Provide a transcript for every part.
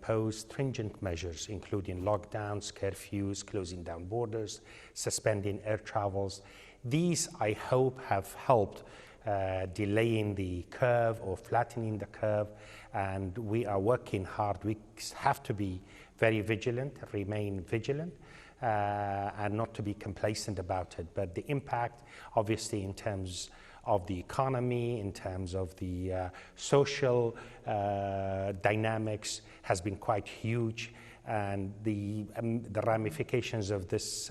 imposed stringent measures, including lockdowns, curfews, closing down borders, suspending air travels. These, I hope, have helped delaying the curve or flattening the curve, and we are working hard. We have to be very vigilant, remain vigilant, and not to be complacent about it. But the impact, obviously, in terms of the economy, in terms of the social dynamics, has been quite huge, and the ramifications of this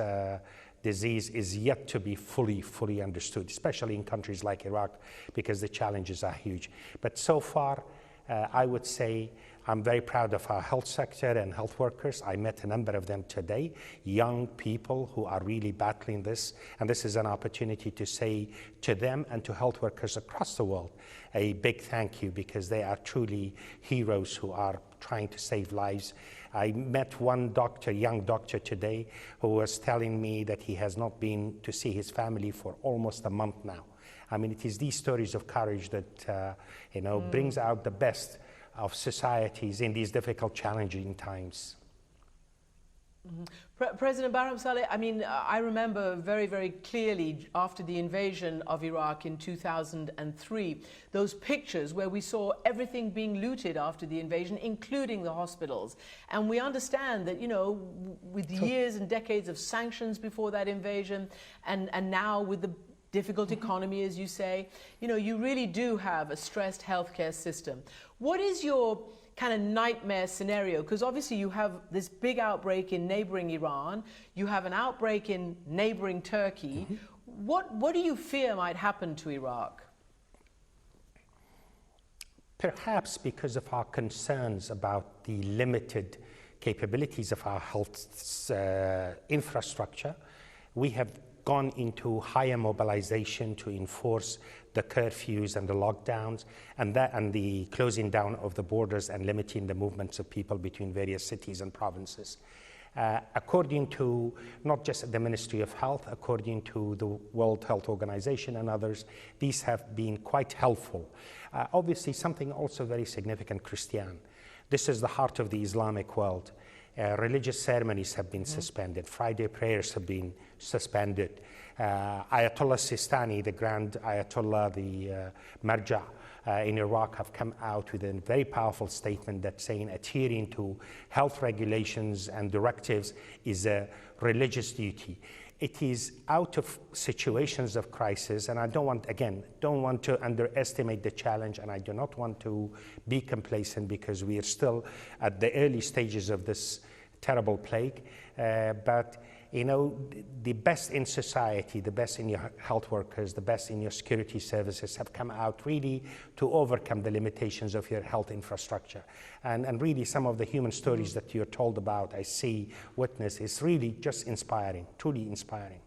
disease is yet to be fully understood, especially in countries like Iraq, because the challenges are huge. But so far, I would say I'm very proud of our health sector and health workers. I met a number of them today, young people who are really battling this, and this is an opportunity to say to them and to health workers across the world a big thank you, because they are truly heroes who are trying to save lives. I met one doctor, young doctor today, who was telling me that he has not been to see his family for almost a month now. I mean, it is these stories of courage that brings out the best of societies in these difficult, challenging times. President Barham Salih, I mean, I remember very, very clearly after the invasion of Iraq in 2003, those pictures where we saw everything being looted after the invasion, including the hospitals. And we understand that, with years and decades of sanctions before that invasion, and now with the difficult economy, as you say, you really do have a stressed healthcare system. What is your kind of nightmare scenario? Because obviously you have this big outbreak in neighboring Iran, you have an outbreak in neighboring Turkey. What do you fear might happen to Iraq? Perhaps because of our concerns about the limited capabilities of our health infrastructure, we have gone into higher mobilization to enforce the curfews and the lockdowns and the closing down of the borders and limiting the movements of people between various cities and provinces. According to not just the Ministry of Health, according to the World Health Organization and others, these have been quite helpful. Obviously, something also very significant, Christian. This is the heart of the Islamic world. Religious ceremonies have been suspended. Friday prayers have been suspended. Ayatollah Sistani, the Grand Ayatollah, the Marja in Iraq, have come out with a very powerful statement that's saying adhering to health regulations and directives is a religious duty. It is out of situations of crisis, and I don't want to underestimate the challenge, and I do not want to be complacent, because we are still at the early stages of this terrible plague. But the best in society, the best in your health workers, the best in your security services have come out really to overcome the limitations of your health infrastructure. And really some of the human stories that you're told about, I see, witness, is really just inspiring, truly inspiring.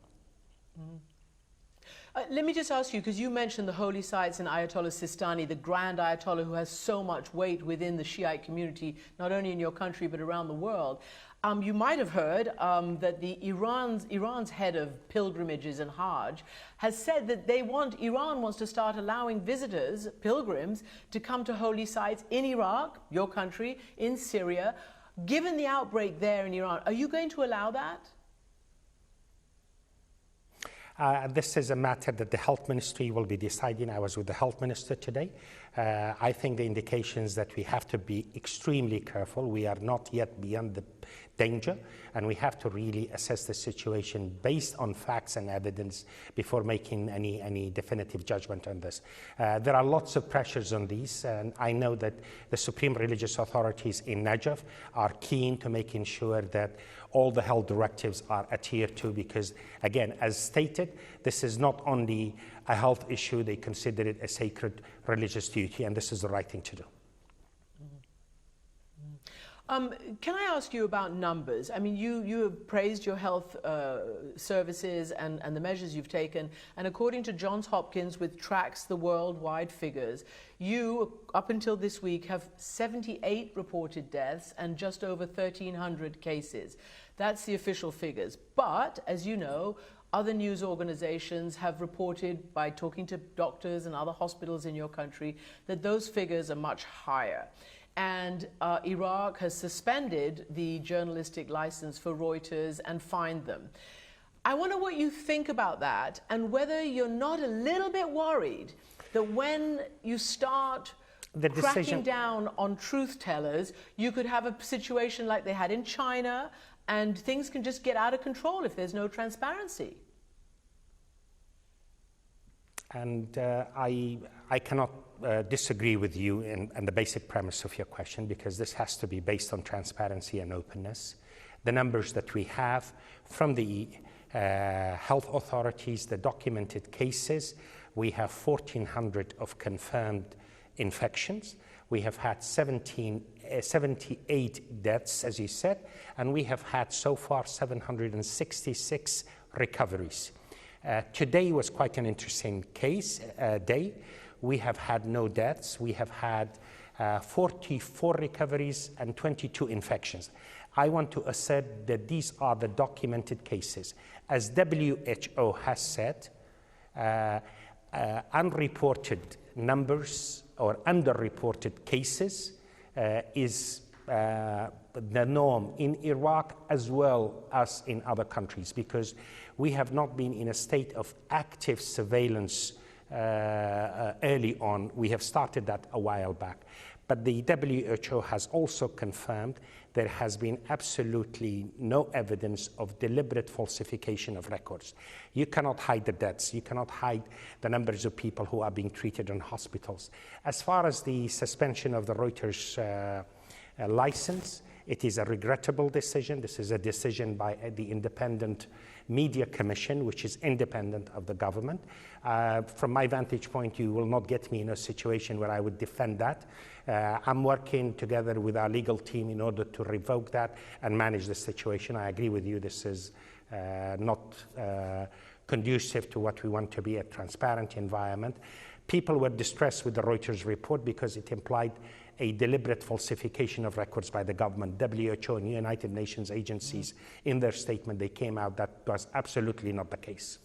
Let me just ask you, because you mentioned the holy sites and Ayatollah Sistani, the Grand Ayatollah who has so much weight within the Shiite community, not only in your country but around the world. You might have heard that Iran's head of pilgrimages and Hajj has said that Iran wants to start allowing visitors, pilgrims, to come to holy sites in Iraq, your country, in Syria. Given the outbreak there in Iran, are you going to allow that? This is a matter that the health ministry will be deciding. I was with the health minister today. I think the indications that we have to be extremely careful. We are not yet beyond the danger, and we have to really assess the situation based on facts and evidence before making any definitive judgment on this. There are lots of pressures on these, and I know that the supreme religious authorities in Najaf are keen to making sure that all the health directives are adhered to, because, again, as stated, this is not only a health issue, they consider it a sacred religious duty, and this is the right thing to do. Can I ask you about numbers? I mean, you have praised your health services and the measures you've taken, and according to Johns Hopkins, which tracks the worldwide figures, you, up until this week, have 78 reported deaths and just over 1,300 cases. That's the official figures. But, as you know, other news organizations have reported, by talking to doctors and other hospitals in your country, that those figures are much higher. and Iraq has suspended the journalistic license for Reuters and fined them. I wonder what you think about that, and whether you're not a little bit worried that when you start cracking down on truth tellers, you could have a situation like they had in China, and things can just get out of control if there's no transparency. And I cannot disagree with you and the basic premise of your question, because this has to be based on transparency and openness. The numbers that we have from the health authorities, the documented cases, we have 1,400 of confirmed infections. We have had 78 deaths, as you said, and we have had so far 766 recoveries. Today was quite an interesting day. We have had no deaths. We have had 44 recoveries and 22 infections. I want to assert that these are the documented cases. As WHO has said, unreported numbers or underreported cases is the norm in Iraq as well as in other countries, because we have not been in a state of active surveillance early on. We have started that a while back. But the WHO has also confirmed there has been absolutely no evidence of deliberate falsification of records. You cannot hide the deaths. You cannot hide the numbers of people who are being treated in hospitals. As far as the suspension of the Reuters license, it is a regrettable decision. This is a decision by the Independent Media Commission, which is independent of the government. From my vantage point, you will not get me in a situation where I would defend that. I'm working together with our legal team in order to revoke that and manage the situation. I agree with you, this is not conducive to what we want to be, a transparent environment. People were distressed with the Reuters report because it implied a deliberate falsification of records by the government. WHO and United Nations agencies, in their statement, they came out that was absolutely not the case.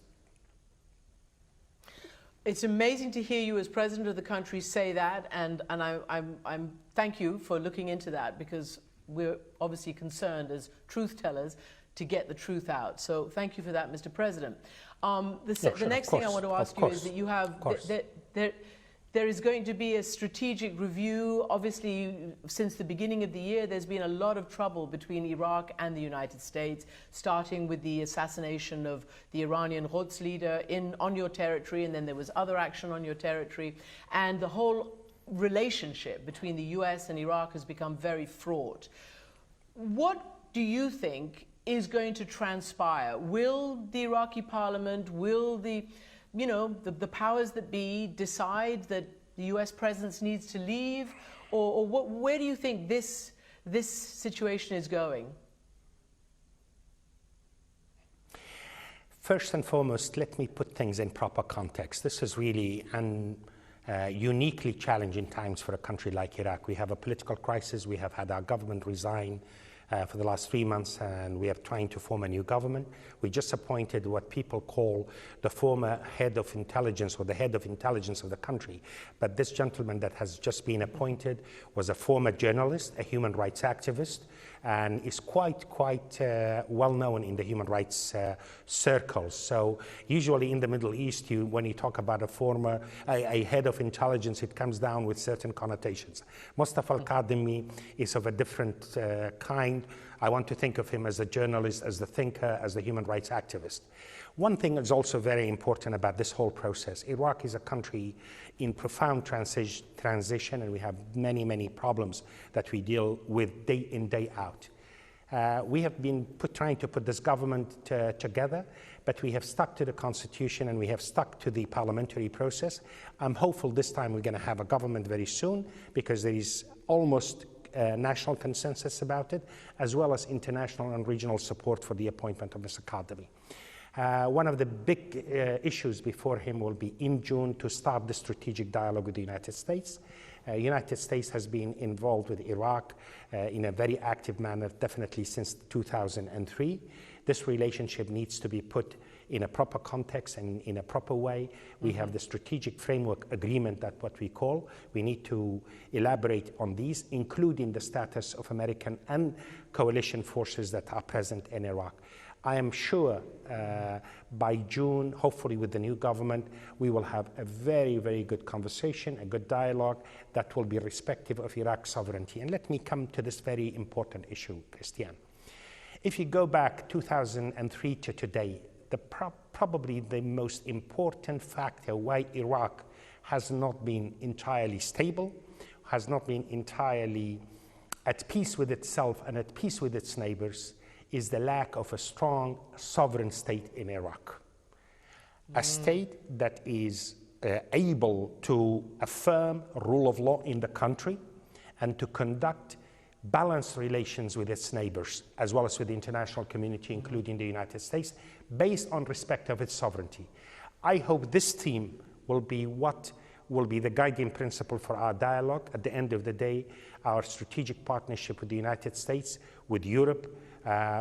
It's amazing to hear you as president of the country say that, and I'm thank you for looking into that, because we're obviously concerned as truth tellers to get the truth out. So thank you for that, Mr. President. The next thing I want to ask you is that you have there is going to be a strategic review. Obviously, since the beginning of the year, there's been a lot of trouble between Iraq and the United States, starting with the assassination of the Iranian Quds leader on your territory, and then there was other action on your territory. And the whole relationship between the US and Iraq has become very fraught. What do you think is going to transpire? Will the Iraqi parliament, will the powers that be decide that the US presence needs to leave? Or where do you think this situation is going? First and foremost, let me put things in proper context. This is really uniquely challenging times for a country like Iraq. We have a political crisis. We have had our government resign for the last 3 months, and we are trying to form a new government. We just appointed what people call the former head of intelligence, or the head of intelligence of the country. But this gentleman that has just been appointed was a former journalist, a human rights activist, and is quite well known in the human rights circles. So usually in the Middle East, when you talk about a head of intelligence, it comes down with certain connotations. Mustafa al-Kadhimi is of a different kind. I want to think of him as a journalist, as the thinker, as the human rights activist. One thing is also very important about this whole process. Iraq is a country in profound transition, and we have many problems that we deal with day in, day out. We have been trying to put this government together, but we have stuck to the constitution and we have stuck to the parliamentary process. I'm hopeful this time we're going to have a government very soon, because there is almost national consensus about it, as well as international and regional support for the appointment of Mr. Kadhimi. One of the big issues before him will be in June to start the strategic dialogue with the United States. United States has been involved with Iraq in a very active manner, definitely since 2003. This relationship needs to be put in a proper context and in a proper way. We have the strategic framework agreement, that what we call. We need to elaborate on these, including the status of American and coalition forces that are present in Iraq. I am sure by June, hopefully with the new government, we will have a very, very good conversation, a good dialogue that will be respectful of Iraq's sovereignty. And let me come to this very important issue, Christian. If you go back 2003 to today, probably the most important factor why Iraq has not been entirely stable, has not been entirely at peace with itself and at peace with its neighbors, is the lack of a strong sovereign state in Iraq. A state that is able to affirm rule of law in the country and to conduct balanced relations with its neighbors, as well as with the international community, including the United States, based on respect of its sovereignty. I hope this theme will be what will be the guiding principle for our dialogue. At the end of the day, our strategic partnership with the United States, with Europe,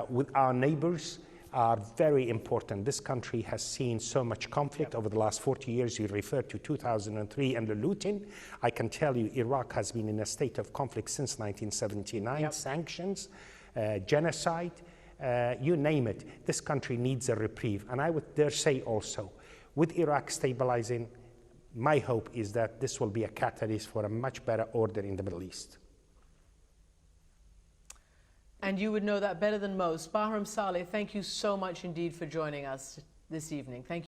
with our neighbors are very important. This country has seen so much conflict over the last 40 years. You referred to 2003 and the looting. I can tell you Iraq has been in a state of conflict since 1979. Sanctions, genocide, you name it. This country needs a reprieve. And I would dare say also, with Iraq stabilizing, my hope is that this will be a catalyst for a much better order in the Middle East. And you would know that better than most. Barham Salih, thank you so much indeed for joining us this evening. Thank you.